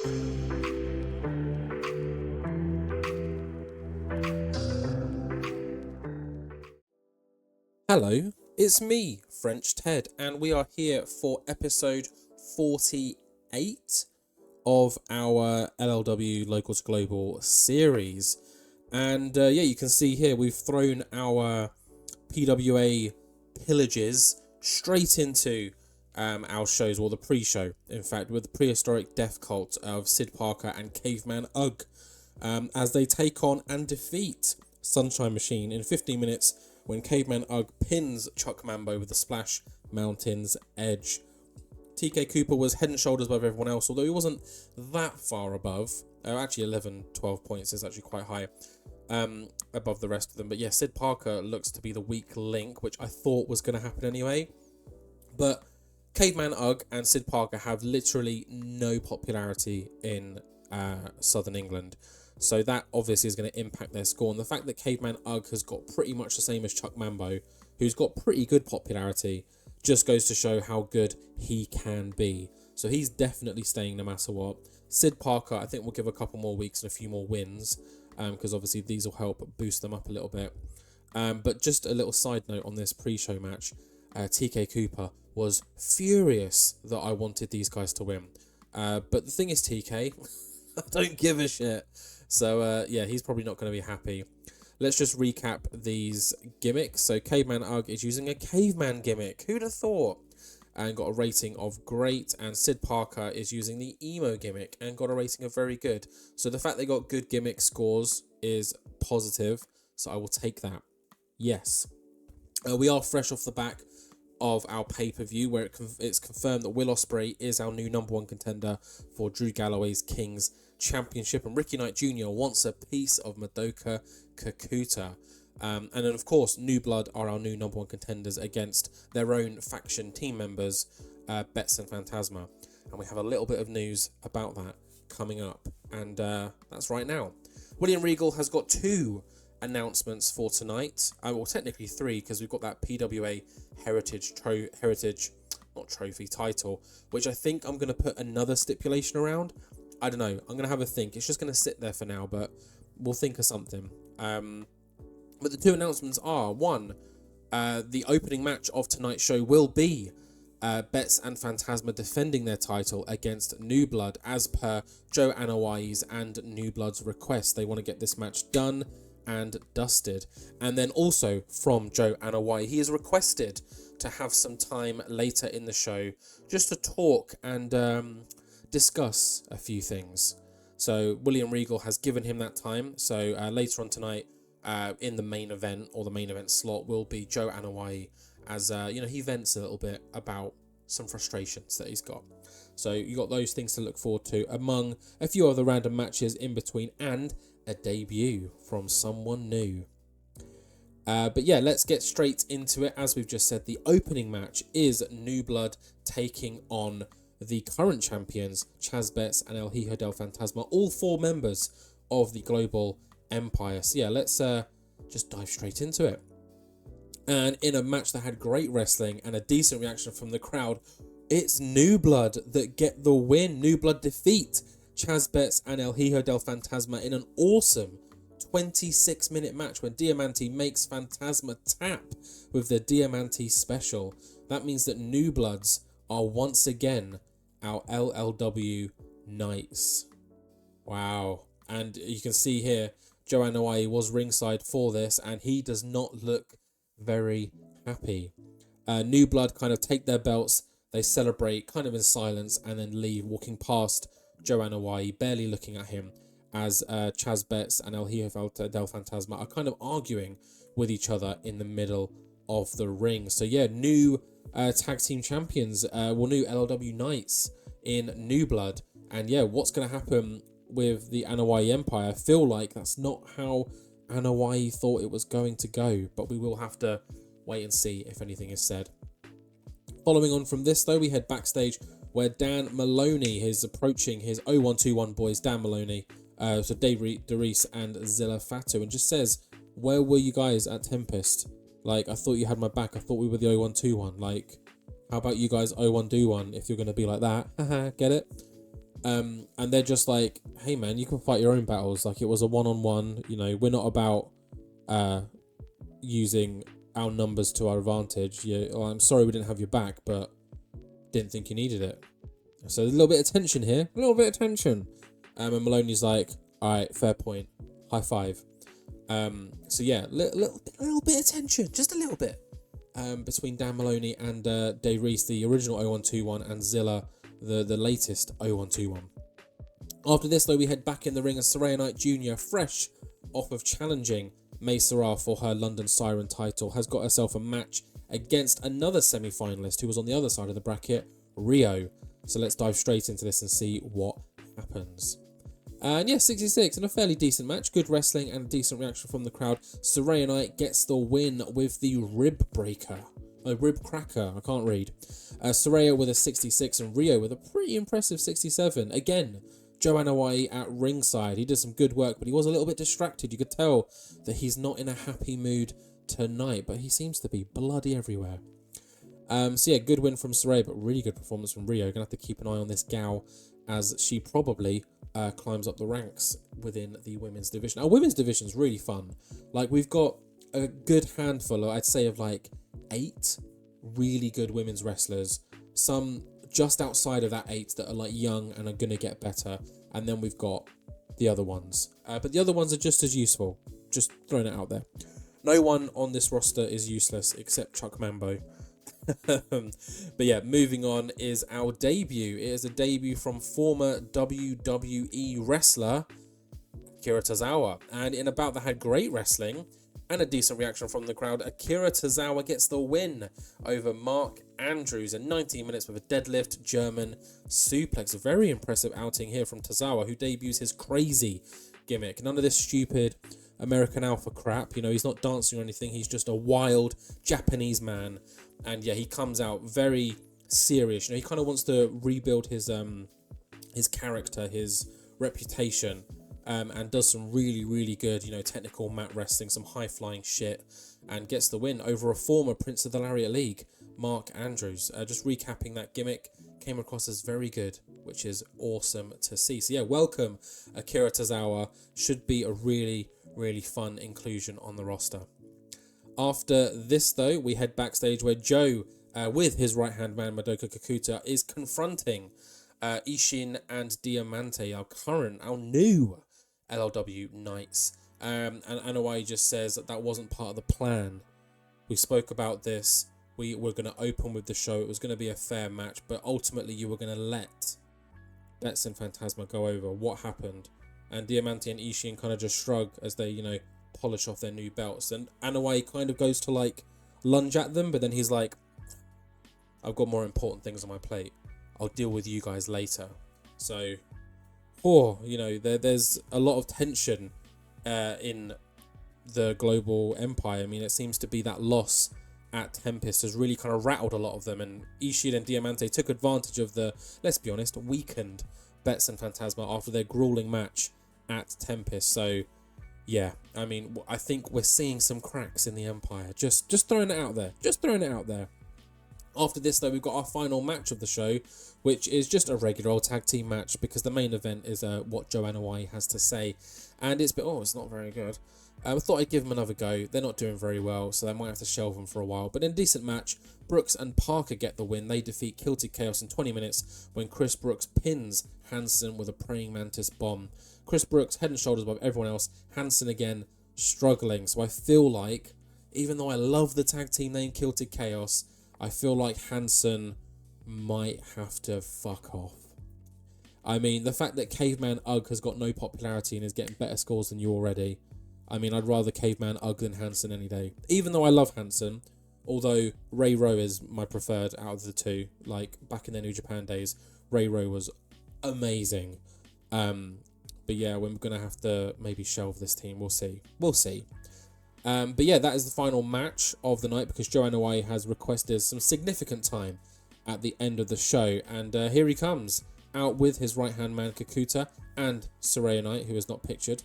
Hello, it's me, French Ted, and we are here for episode 48 of our LLW Local to Global series. And you can see here we've thrown our PWA pillages straight into our shows, or the pre-show, in fact, with the prehistoric death cult of Sid Parker and Caveman UGG, as they take on and defeat Sunshine Machine in 15 minutes when Caveman UGG pins Chuck Mambo with the Splash Mountain's edge. TK Cooper was head and shoulders above everyone else, although he wasn't that far above. Actually, 12 points is actually quite high above the rest of them. But yeah, Sid Parker looks to be the weak link, which I thought was going to happen anyway. But Caveman UGG and Sid Parker have literally no popularity in Southern England. So that obviously is going to impact their score. And the fact that Caveman UGG has got pretty much the same as Chuck Mambo, who's got pretty good popularity, just goes to show how good he can be. So he's definitely staying no matter what. Sid Parker, I think we'll give a couple more weeks and a few more wins, because obviously these will help boost them up a little bit. But just a little side note on this pre-show match, TK Cooper was furious that I wanted these guys to win. But the thing is, TK, I don't give a shit. So, he's probably not going to be happy. Let's just recap these gimmicks. So, Caveman UGG is using a caveman gimmick. Who'd have thought? And got a rating of great. And Sid Parker is using the emo gimmick and got a rating of very good. So, the fact they got good gimmick scores is positive. So, I will take that. Yes. We are fresh off the back of our pay-per-view, where it's confirmed that Will Ospreay is our new #1 contender for Drew Galloway's King's Championship, and Ricky Knight Jr. wants a piece of Madoka Kakuta. And then, of course, New Blood are our new #1 contenders against their own faction team members, Bets and Phantasma. And we have a little bit of news about that coming up, and that's right now. William Regal has got 2 announcements for tonight. Well, technically 3, because we've got that PWA Heritage title, which I think I'm going to put another stipulation around. I don't know. I'm going to have a think. It's just going to sit there for now, but we'll think of something. But the 2 announcements are, 1, the opening match of tonight's show will be Bets and Phantasma defending their title against New Blood, as per Joe Anoa'i's and New Blood's request. They want to get this match done and dusted. And then also from Joe Anoa'i, he has requested to have some time later in the show just to talk and discuss a few things. So William Regal has given him that time. So later on tonight, in the main event, or the main event slot, will be Joe Anoa'i, as he vents a little bit about some frustrations that he's got. So you got those things to look forward to, among a few other random matches in between, and a debut from someone new. But yeah, let's get straight into it. As we've just said, the opening match is New Blood taking on the current champions, Chaz Betts and El Hijo del Fantasma, all 4 members of the Global Empire. So yeah, let's just dive straight into it. And in a match that had great wrestling and a decent reaction from the crowd, it's New Blood that get the win. New Blood defeat Chaz Betts and El Hijo del Fantasma in an awesome 26-minute match when Diamante makes Phantasma tap with the Diamante special. That means that New Bloods are once again our LLW Knights. Wow. And you can see here, Joe Anoa'i was ringside for this, and he does not look very happy. New Blood kind of take their belts, they celebrate kind of in silence, and then leave, walking past Joe Anoa'i, barely looking at him, as Chaz Betts and El Hijo del Fantasma are kind of arguing with each other in the middle of the ring. So yeah, new tag team champions, new LLW Knights in New Blood. And yeah, what's going to happen with the Anoa'i Empire? I feel like that's not how Anoa'i thought it was going to go, but we will have to wait and see if anything is said. Following on from this, though, we head backstage where Dan Maloney is approaching his 0121 boys, Dan Maloney, so Dave DeReese and Zilla Fatu, and just says, where were you guys at Tempest? Like, I thought you had my back. I thought we were the 0121. Like, how about you guys 01 do one if you're going to be like that? Haha, get it? And they're just like, hey man, you can fight your own battles. Like, it was a one-on-one, you know, we're not about using our numbers to our advantage. I'm sorry we didn't have your back, but didn't think you needed it. So there's a little bit of tension here, and Maloney's like, all right, fair point, high five. So yeah, little bit of tension, just a little bit, between Dan Maloney and Dave Reese, the original 0121, and Zilla, the latest 0121. After this, though, we head back in the ring, and Saraya Knight Jr., fresh off of challenging May Sarah for her London Siren title, has got herself a match against another semi-finalist who was on the other side of the bracket, Rio. So let's dive straight into this and see what happens. And yeah, 66, and a fairly decent match. Good wrestling and a decent reaction from the crowd. Saraya Knight gets the win with the rib breaker. Rib cracker, I can't read. Saraya with a 66 and Rio with a pretty impressive 67. Again, Joe Anoa'i at ringside. He did some good work, but he was a little bit distracted. You could tell that he's not in a happy mood tonight, but he seems to be bloody everywhere. So yeah, good win from Saraya, but really good performance from Rio. Gonna have to keep an eye on this gal as she probably climbs up the ranks within the women's division. Our women's division is really fun. Like, we've got a good handful, I'd say, of like 8 really good women's wrestlers. Some just outside of that 8 that are like young and are gonna get better, and then we've got the other ones. But the other ones are just as useful. Just throwing it out there. No one on this roster is useless except Chuck Mambo. But yeah, moving on is our debut. It is a debut from former WWE wrestler Akira Tozawa, and in a bout that had great wrestling and a decent reaction from the crowd, Akira Tozawa gets the win over Mark Andrews in 19 minutes with a deadlift German suplex. A very impressive outing here from Tozawa, who debuts his crazy gimmick. None of this stupid American Alpha crap. You know, he's not dancing or anything. He's just a wild Japanese man. And yeah, he comes out very serious. You know, he kind of wants to rebuild his character, his reputation, and does some really, really good, you know, technical mat wrestling, some high-flying shit, and gets the win over a former Prince of the Lariat League, Mark Andrews. Just recapping that gimmick, came across as very good, which is awesome to see. So yeah, welcome Akira Tozawa. Should be a really, really fun inclusion on the roster. After this, though, we head backstage where Joe, with his right-hand man, Madoka Kakuta, is confronting Ishin and Diamante, our new LLW Knights. And Anoa'i just says that wasn't part of the plan. We spoke about this. We were going to open with the show. It was going to be a fair match, but ultimately you were going to let Betts and Phantasma go over. What happened? And Diamante and Ishin kind of just shrug as they, you know, polish off their new belts, and Anoa'i kind of goes to like lunge at them, but then he's like, I've got more important things on my plate. I'll deal with you guys later. So, you know, there's a lot of tension in the global empire. I mean, it seems to be that loss at Tempest has really kind of rattled a lot of them, and Ishin and Diamante took advantage of the, let's be honest, weakened Betts and Phantasma after their grueling match at Tempest. So yeah, I mean, I think we're seeing some cracks in the Empire. Just throwing it out there. After this, though, we've got our final match of the show, which is just a regular old tag team match, because the main event is what Joe Anoa'i has to say. And it's not very good. I thought I'd give them another go. They're not doing very well, so they might have to shelve them for a while. But in a decent match, Brooks and Parker get the win. They defeat Kilted Chaos in 20 minutes when Chris Brooks pins Hansen with a Praying Mantis bomb. Chris Brooks head and shoulders above everyone else. Hansen again struggling. So I feel like, even though I love the tag team name Kilted Chaos, I feel like Hansen might have to fuck off. I mean, the fact that Caveman Ugg has got no popularity and is getting better scores than you already. I mean, I'd rather Caveman Ugg than Hansen any day. Even though I love Hansen, although Ray Rowe is my preferred out of the two. Like, back in their New Japan days, Ray Rowe was amazing. But yeah, we're going to have to maybe shelve this team. We'll see. But yeah, that is the final match of the night, because Joe Anoa'i has requested some significant time at the end of the show. And here he comes, out with his right-hand man Kakuta and Saraya Knight, who is not pictured.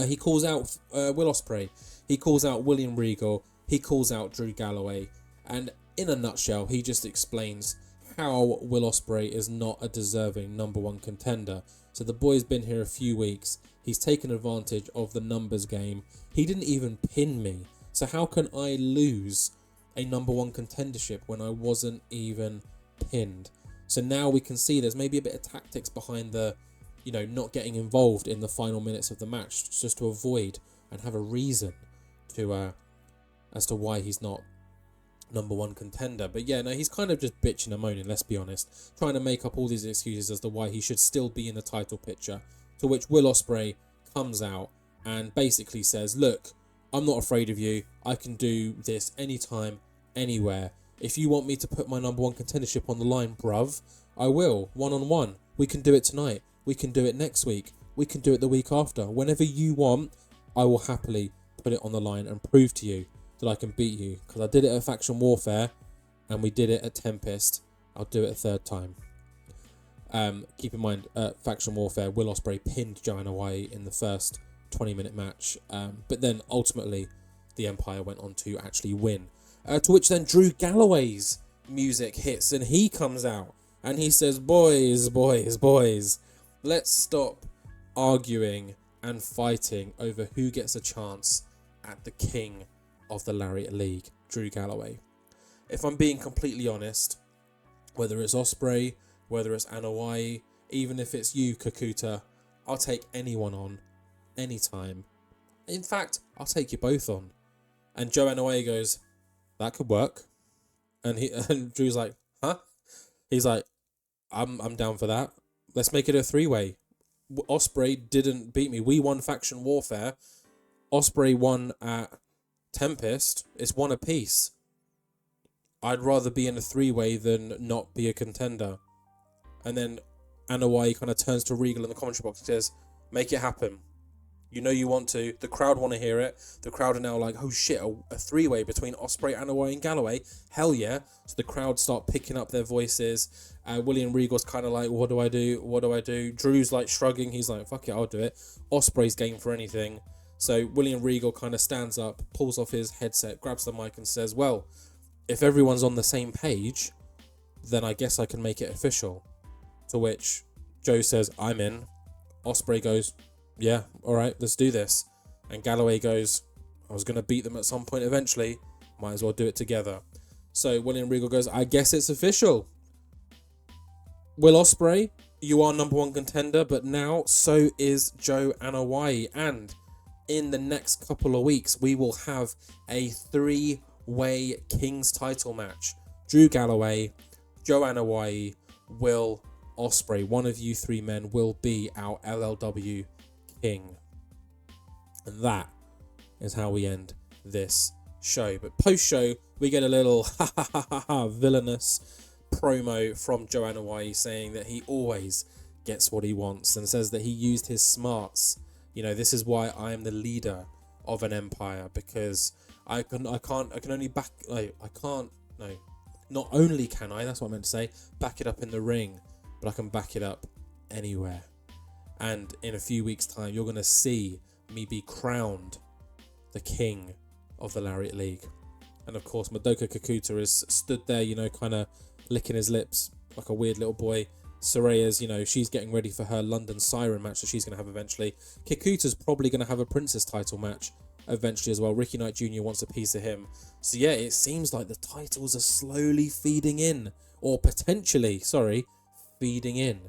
He calls out Will Ospreay. He calls out William Regal. He calls out Drew Galloway. And in a nutshell, he just explains how Will Ospreay is not a deserving #1 contender. So the boy's been here a few weeks. He's taken advantage of the numbers game. He didn't even pin me. So how can I lose a #1 contendership when I wasn't even pinned? So now we can see there's maybe a bit of tactics behind the, not getting involved in the final minutes of the match, just to avoid and have a reason to as to why he's not #1 contender. But yeah, no, he's kind of just bitching and moaning, let's be honest, trying to make up all these excuses as to why he should still be in the title picture, to which Will Ospreay comes out and basically says, look, I'm not afraid of you. I can do this anytime, anywhere. If you want me to put my #1 contendership on the line, bruv, I will. One-on-one. We can do it tonight. We can do it next week. We can do it the week after. Whenever you want, I will happily put it on the line and prove to you that I can beat you. Because I did it at Faction Warfare and we did it at Tempest. I'll do it a third time. Keep in mind, Faction Warfare, Will Ospreay pinned Joe Anoa'i in the first 20-minute match. But then ultimately, the Empire went on to actually win. To which then Drew Galloway's music hits and he comes out and he says, boys, let's stop arguing and fighting over who gets a chance at the king of the Lariat League, Drew Galloway. If I'm being completely honest, whether it's Ospreay, whether it's Anoa'i, even if it's you, Kakuta, I'll take anyone on, anytime. In fact, I'll take you both on. And Joe Anoa'i goes, that could work. And Drew's like, huh? He's like, I'm down for that. Let's make it a 3-way. Ospreay didn't beat me. We won Faction Warfare. Ospreay won at Tempest. It's one apiece. I'd rather be in a 3-way than not be a contender. And then Anoa'i kind of turns to Regal in the commentary box and says, make it happen. You know you want to. The crowd want to hear it. The crowd are now like, oh shit, a 3-way between Ospreay, Anoa'i and Galloway. Hell yeah. So the crowd start picking up their voices. William Regal's kind of like, what do I do? What do I do? Drew's like shrugging. He's like, fuck it, I'll do it. Ospreay's game for anything. So William Regal kind of stands up, pulls off his headset, grabs the mic and says, well, if everyone's on the same page, then I guess I can make it official. To which Joe says, I'm in. Ospreay goes, yeah, all right, let's do this. And Galloway goes, I was going to beat them at some point eventually. Might as well do it together. So William Regal goes, I guess it's official. Will Ospreay, you are #1 contender, but now so is Joe Anoa'i. And in the next couple of weeks, we will have a 3-way King's title match. Drew Galloway, Joe Anoa'i, Will Ospreay. One of you 3 men will be our LLW King. And that is how we end this show. But post-show, we get a little villainous promo from Joe Anoa'i saying that he always gets what he wants and says that he used his smarts. This is why I am the leader of an empire, because not only can I, that's what I meant to say, back it up in the ring, but I can back it up anywhere. And in a few weeks' time, you're going to see me be crowned the king of the Lariat League. And of course, Madoka Kakuta is stood there, kind of licking his lips like a weird little boy. Soraya's, she's getting ready for her London Siren match that she's going to have eventually. Kakuta's probably going to have a Princess title match eventually as well. Ricky Knight Jr. wants a piece of him. So yeah, it seems like the titles are slowly feeding in. Or potentially, feeding in.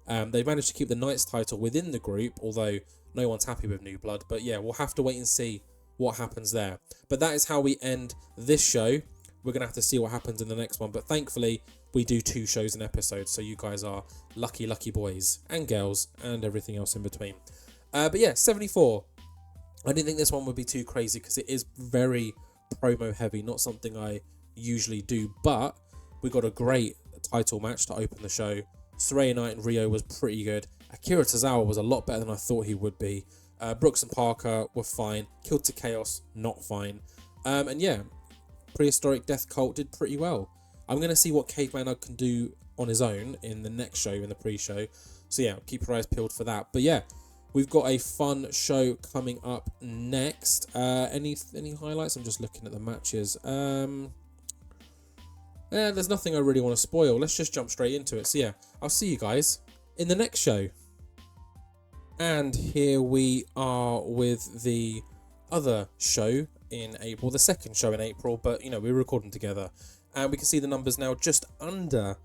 They managed to keep the Knights title within the group, although no one's happy with New Blood. But yeah, we'll have to wait and see what happens there. But that is how we end this show. We're going to have to see what happens in the next one. But thankfully, we do 2 shows an episode. So you guys are lucky, lucky boys and girls and everything else in between. But yeah, 74. I didn't think this one would be too crazy because it is very promo heavy. Not something I usually do. But we got a great title match to open the show. Saraya Knight and Rio was pretty good. Akira Tozawa was a lot better than I thought he would be. Brooks and Parker were fine. Killed to Chaos, not fine. And yeah, Prehistoric Death Cult did pretty well. I'm going to see what Caveman Ugg can do on his own in the next show, in the pre-show. So yeah, keep your eyes peeled for that. But yeah, we've got a fun show coming up next. Any highlights? I'm just looking at the matches. There's nothing I really want to spoil. Let's just jump straight into it. So yeah, I'll see you guys in the next show. And here we are with the other show in April, the second show in April, but we're recording together. And we can see the numbers now just under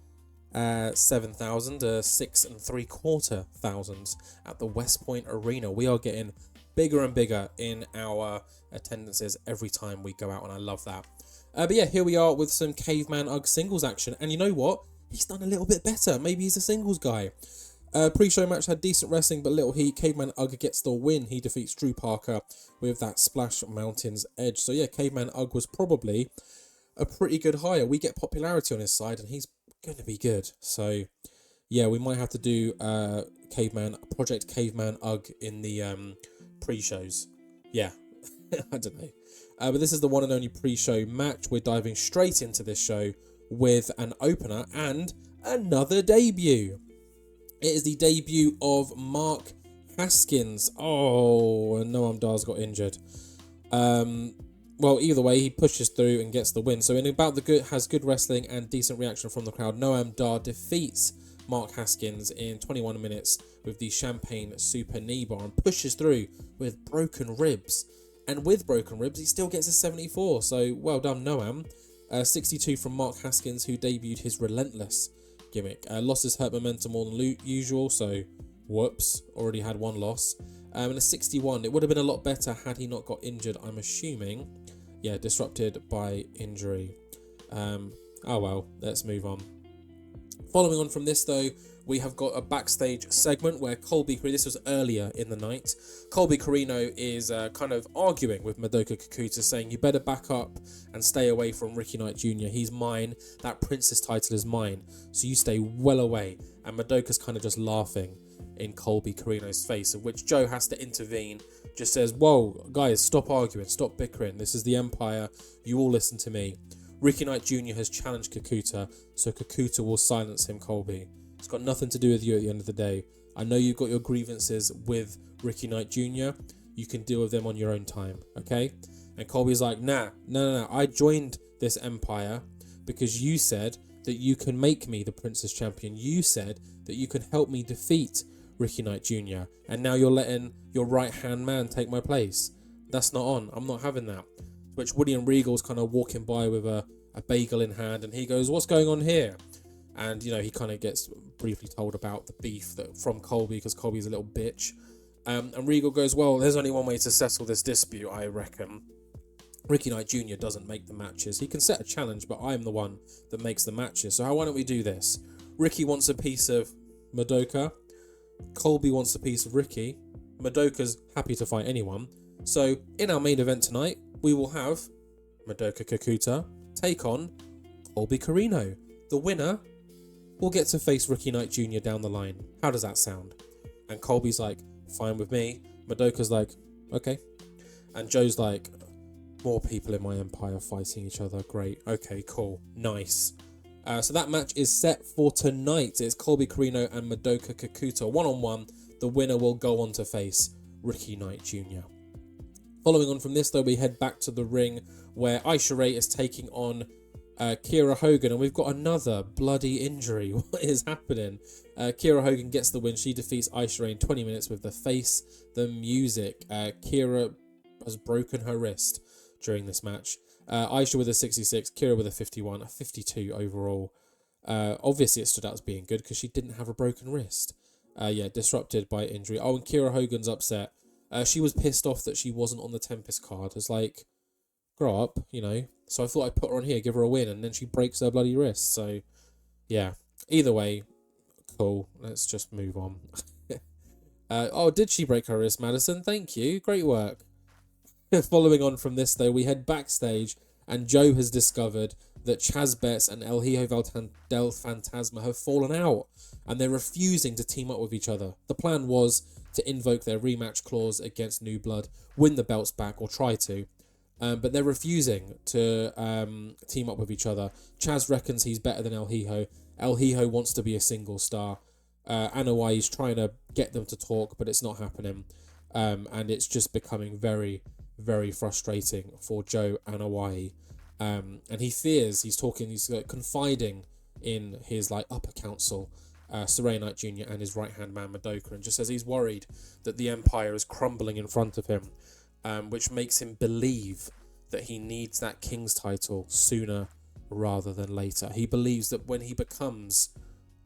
7,000, 6 3/4,000 at the West Point Arena. We are getting bigger and bigger in our attendances every time we go out, and I love that. But yeah, here we are with some Caveman UGG singles action, and you know what? He's done a little bit better. Maybe he's a singles guy. Pre-show match had decent wrestling, but little heat. Caveman UGG gets the win. He defeats Drew Parker with that Splash Mountains edge. So yeah, Caveman UGG was probably a pretty good hire. We get popularity on his side, and he's going to be good. So yeah, we might have to do Project Caveman UGG in the pre-shows. Yeah, I don't know. But this is the one and only pre-show match. We're diving straight into this show with an opener and another debut. It is the debut of Mark Haskins. Oh, Noam Dar's got injured. Well, either way, he pushes through and gets the win. So in About the Good has good wrestling and decent reaction from the crowd. Noam Dar defeats Mark Haskins in 21 minutes with the Champagne Super Knee Bar and pushes through with broken ribs. And with broken ribs, he still gets a 74. So well done, Noam. 62 from Mark Haskins, who debuted his Relentless gimmick. Losses hurt momentum more than usual, so whoops, already had one loss. And a 61. It would have been a lot better had he not got injured, I'm assuming. Yeah, disrupted by injury. Oh well, let's move on. Following on from this though, we have got a backstage segment where this was earlier in the night, Colby Corino is kind of arguing with Madoka Kakuta, saying you better back up and stay away from Ricky Knight Jr. He's mine, that princess title is mine, so you stay well away. And Madoka's kind of just laughing in Colby Corino's face, of which Joe has to intervene, just says, whoa, guys, stop arguing, stop bickering, this is the Empire, you all listen to me. Ricky Knight Jr. has challenged Kakuta, so Kakuta will silence him, Colby. It's got nothing to do with you at the end of the day. I know you've got your grievances with Ricky Knight Jr. You can deal with them on your own time, okay? And Colby's like, nah. I joined this Empire because you said that you can make me the Princess Champion. You said that you can help me defeat Ricky Knight Jr. And now you're letting your right-hand man take my place. That's not on. I'm not having that. Which Woody and Regal's kind of walking by with a bagel in hand, and he goes, what's going on here? And, he kind of gets briefly told about the beef from Colby, because Colby's a little bitch. And Regal goes, well, there's only one way to settle this dispute, I reckon. Ricky Knight Jr. doesn't make the matches. He can set a challenge, but I'm the one that makes the matches. So why don't we do this? Ricky wants a piece of Madoka. Colby wants a piece of Ricky. Madoka's happy to fight anyone. So in our main event tonight, we will have Madoka Kakuta take on Colby Corino. The winner will get to face Ricky Knight Jr. down the line. How does that sound? And Colby's like, fine with me. Madoka's like, okay. And Joe's like, more people in my empire fighting each other. Great. Okay, cool. Nice. So that match is set for tonight. It's Colby Corino and Madoka Kakuta. One-on-one. The winner will go on to face Ricky Knight Jr. Following on from this, though, we head back to the ring where Aisha Ray is taking on Kiera Hogan, and we've got another bloody injury. What is happening? Kiera Hogan gets the win. She defeats Aisha Ray in 20 minutes with the face, the music. Kiera has broken her wrist during this match. Aisha with a 66, Kiera with a 51, a 52 overall. Obviously, it stood out as being good because she didn't have a broken wrist. Yeah, disrupted by injury. Oh, and Kiera Hogan's upset. She was pissed off that she wasn't on the Tempest card. It's like, grow up, So I thought I'd put her on here, give her a win, and then she breaks her bloody wrist. So, yeah. Either way, cool. Let's just move on. Oh, did she break her wrist, Madison? Thank you. Great work. Following on from this, though, we head backstage, and Joe has discovered that Chaz Betts and El Hijo del Fantasma have fallen out, and they're refusing to team up with each other. The plan was to invoke their rematch clause against New Blood, win the belts back, or try to. But they're refusing to team up with each other. Chaz reckons he's better than El Hijo. El Hijo wants to be a single star. Anoa'i is trying to get them to talk, but it's not happening. And it's just becoming very, very frustrating for Joe Anoa'i. And he's confiding in his like upper council, Saray Knight Jr. and his right-hand man Madoka, and just says he's worried that the Empire is crumbling in front of him, which makes him believe that he needs that king's title sooner rather than later. He believes that when he becomes,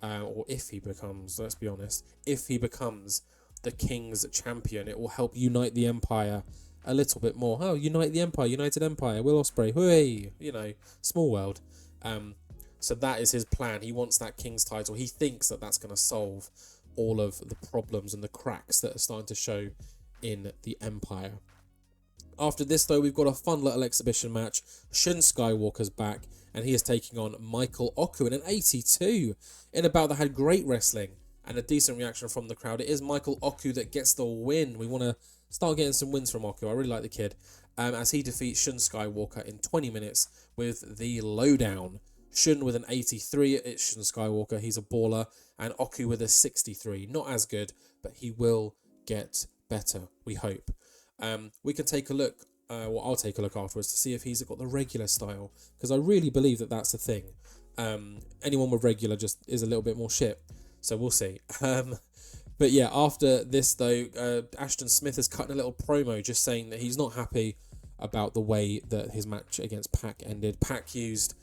or if he becomes, let's be honest, if he becomes the king's champion, it will help unite the Empire a little bit more. Oh, unite the Empire, United Empire, Will Ospreay, hooray, small world. So that is his plan. He wants that king's title. He thinks that that's going to solve all of the problems and the cracks that are starting to show in the Empire. After this, though, we've got a fun little exhibition match. Shun Skywalker's back, and he is taking on Michael Oku in an 82 in a bout that had great wrestling and a decent reaction from the crowd. It is Michael Oku that gets the win. We want to start getting some wins from Oku. I really like the kid. As he defeats Shun Skywalker in 20 minutes with the lowdown. Shun with an 83, it's Shun Skywalker, he's a baller, and Oku with a 63. Not as good, but he will get better, we hope. We can take a look, I'll take a look afterwards to see if he's got the regular style, because I really believe that that's a thing. Anyone with regular just is a little bit more shit, so we'll see. But yeah, after this though, Ashton Smith has cut a little promo just saying that he's not happy about the way that his match against Pac ended. Pac used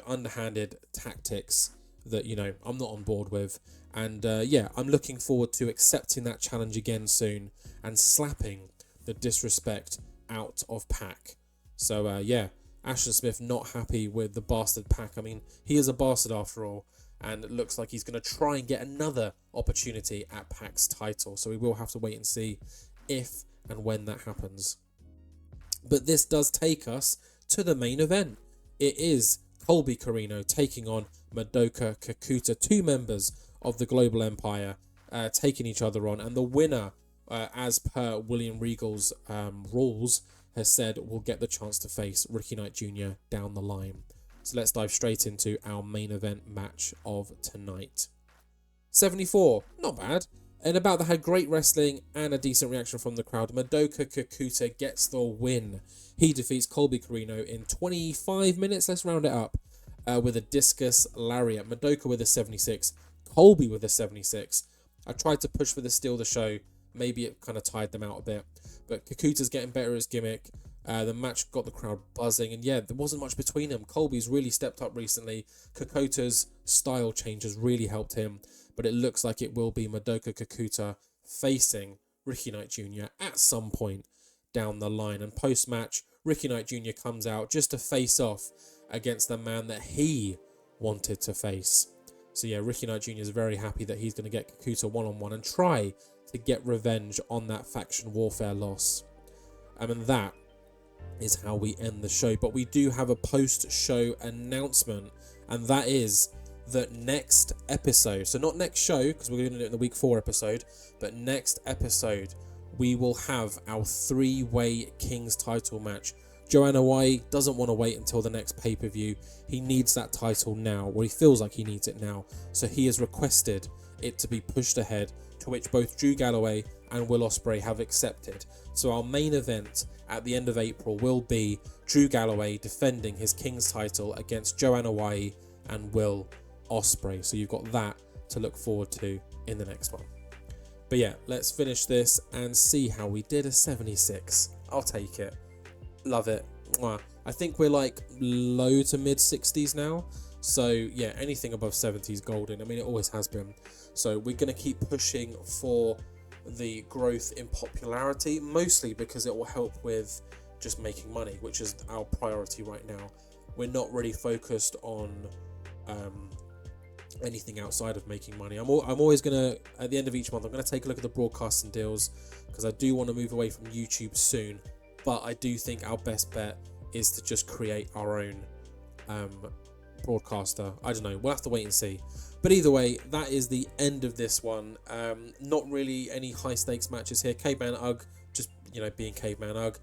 underhanded tactics that, I'm not on board with. And I'm looking forward to accepting that challenge again soon and slapping the disrespect out of Pac. So, Ashton Smith not happy with the bastard Pac. I mean, he is a bastard after all. And it looks like he's going to try and get another opportunity at Pac's title. So we will have to wait and see if and when that happens. But this does take us to the main event. It is Colby Corino taking on Madoka Kakuta, two members of the Global Empire, taking each other on. And the winner, as per William Regal's rules, has said will get the chance to face Ricky Knight Jr. down the line. So let's dive straight into our main event match of tonight. 74, not bad. And about that had great wrestling and a decent reaction from the crowd. Madoka Kakuta gets the win. He defeats Colby Corino in 25 minutes. Let's round it up with a discus lariat. Madoka with a 76. Colby with a 76. I tried to push for the steal the show. Maybe it kind of tired them out a bit. But Kakuta's getting better at his gimmick. The match got the crowd buzzing. And yeah, there wasn't much between them. Colby's really stepped up recently. Kakuta's style change has really helped him. But it looks like it will be Madoka Kakuta facing Ricky Knight Jr. at some point down the line. And post-match, Ricky Knight Jr. comes out just to face off against the man that he wanted to face. So yeah, Ricky Knight Jr. is very happy that he's going to get Kakuta one-on-one and try to get revenge on that faction warfare loss. And that is how we end the show. But we do have a post-show announcement, and that is that next episode, so not next show because we're going to do it in the week 4 episode, but next episode we will have our 3-way King's title match. Anoa'i doesn't want to wait until the next pay-per-view. He needs that title now, or he feels like he needs it now, so he has requested it to be pushed ahead, to which both Drew Galloway and Will Ospreay have accepted. So our main event at the end of April will be Drew Galloway defending his King's title against Anoa'i and Will Ospreay. So you've got that to look forward to in the next one. But yeah, let's finish this and see how we did. A 76. I'll take it. Love it. Mwah. I think we're like low to mid 60s now. So yeah, anything above 70 is golden. I mean, it always has been. So we're going to keep pushing for the growth in popularity, mostly because it will help with just making money, which is our priority right now. We're not really focused on anything outside of making money. I'm always going to, at the end of each month, I'm going to take a look at the broadcasting deals, because I do want to move away from YouTube soon. But I do think our best bet is to just create our own broadcaster. I don't know. We'll have to wait and see. But either way, that is the end of this one. Not really any high stakes matches here. Caveman Ugg, just, being Caveman Ugg.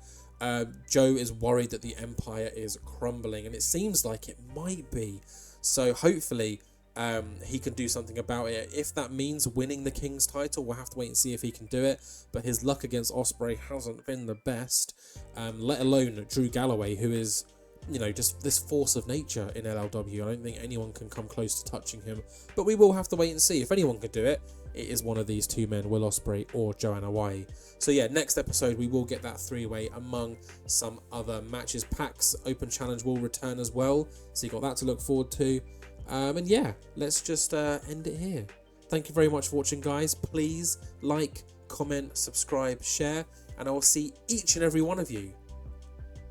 Joe is worried that the Empire is crumbling, and it seems like it might be. So hopefully he can do something about it. If that means winning the King's title, we'll have to wait and see if he can do it. But his luck against Ospreay hasn't been the best, let alone Drew Galloway, who is you know, just this force of nature in LLW. I don't think anyone can come close to touching him, but we will have to wait and see. If anyone could do it, it is one of these two men, Will Ospreay or Anoa'i. So yeah, next episode we will get that 3-way among some other matches. PAX Open Challenge will return as well, so you got that to look forward to. And yeah, let's just end it here. Thank you very much for watching, guys. Please like, comment, subscribe, share, and I will see each and every one of you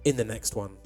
in the next one.